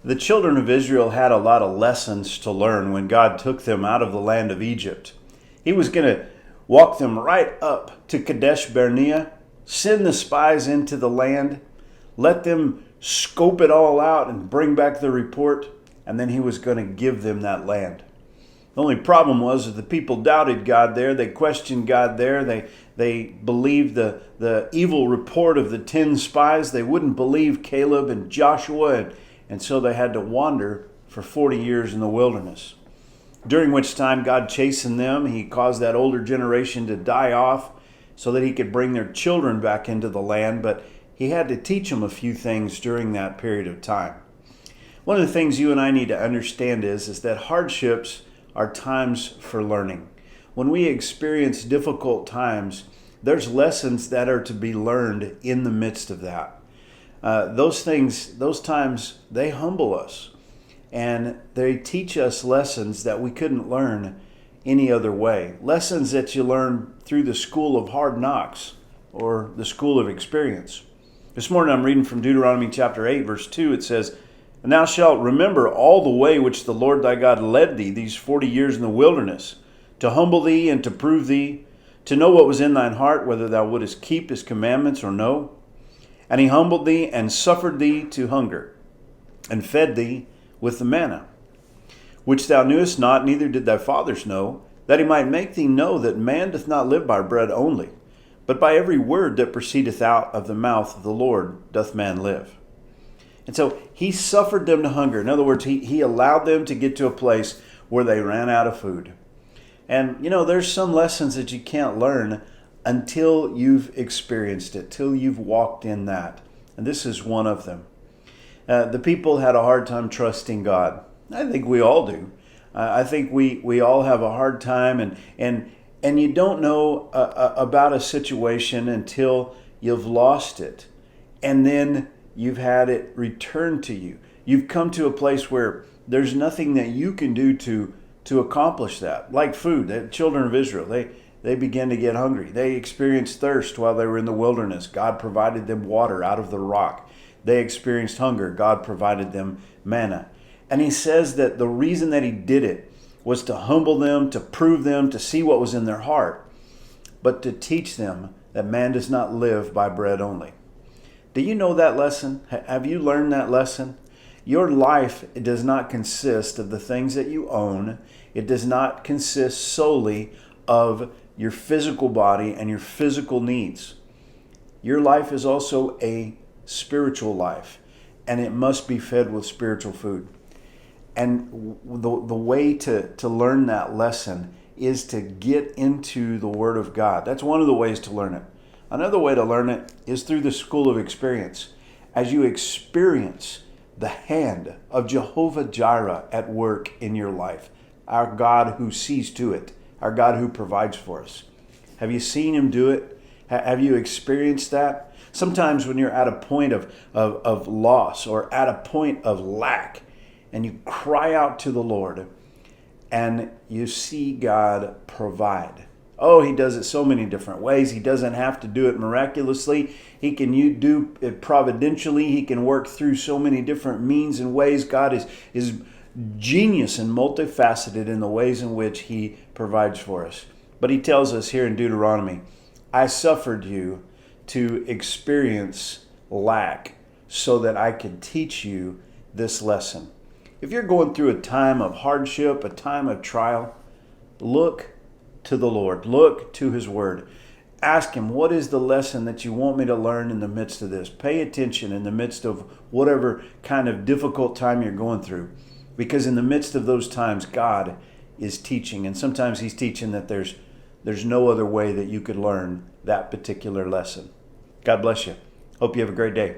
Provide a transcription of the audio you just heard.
The children of Israel had a lot of lessons to learn when God took them out of the land of Egypt. He was going to walk them right up to Kadesh Barnea, send the spies into the land, let them scope it all out and bring back the report, and then he was going to give them that land. The only problem was that the people doubted God there. They questioned God there. They believed the evil report of the 10 spies. They wouldn't believe Caleb and Joshua, and so they had to wander for 40 years in the wilderness, during which time God chastened them. He caused that older generation to die off so that he could bring their children back into the land, but he had to teach them a few things during that period of time. One of the things you and I need to understand is that hardships are times for learning. When we experience difficult times, there's lessons that are to be learned in the midst of that. Those times, they humble us, and they teach us lessons that we couldn't learn any other way. Lessons that you learn through the school of hard knocks or the school of experience. This morning I'm reading from Deuteronomy chapter 8, verse 2. It says, "And thou shalt remember all the way which the Lord thy God led thee these 40 years in the wilderness, to humble thee and to prove thee, to know what was in thine heart, whether thou wouldest keep his commandments or no. And he humbled thee and suffered thee to hunger, and fed thee with the manna, which thou knewest not, neither did thy fathers know, that he might make thee know that man doth not live by bread only, but by every word that proceedeth out of the mouth of the Lord doth man live." And so he suffered them to hunger. In other words, he allowed them to get to a place where they ran out of food. And there's some lessons that you can't learn until you've experienced it, till you've walked in that. And this is one of them. The people had a hard time trusting God. I think we all do. I think we all have a hard time, and you don't know about a situation until you've lost it, and then you've had it returned to you. You've come to a place where there's nothing that you can do to accomplish that. Like food, the children of Israel, they began to get hungry. They experienced thirst while they were in the wilderness. God provided them water out of the rock. They experienced hunger. God provided them manna. And he says that the reason that he did it was to humble them, to prove them, to see what was in their heart, but to teach them that man does not live by bread only. Do you know that lesson? Have you learned that lesson? Your life does not consist of the things that you own. It does not consist solely of your physical body and your physical needs. Your life is also a spiritual life, and it must be fed with spiritual food. And the way to learn that lesson is to get into the Word of God. That's one of the ways to learn it. Another way to learn it is through the school of experience. As you experience the hand of Jehovah Jireh at work in your life, our God who sees to it, our God who provides for us. Have you seen him do it? Have you experienced that? Sometimes when you're at a point of loss or at a point of lack, and you cry out to the Lord, and you see God provide. Oh, he does it so many different ways. He doesn't have to do it miraculously. He can do it providentially. He can work through so many different means and ways. God is genius and multifaceted in the ways in which he provides for us. But he tells us here in Deuteronomy, "I suffered you to experience lack so that I could teach you this lesson." If you're going through a time of hardship, a time of trial, look to the Lord. Look to his word. Ask him, what is the lesson that you want me to learn in the midst of this? Pay attention in the midst of whatever kind of difficult time you're going through. Because in the midst of those times, God is teaching. And sometimes he's teaching that there's no other way that you could learn that particular lesson. God bless you. Hope you have a great day.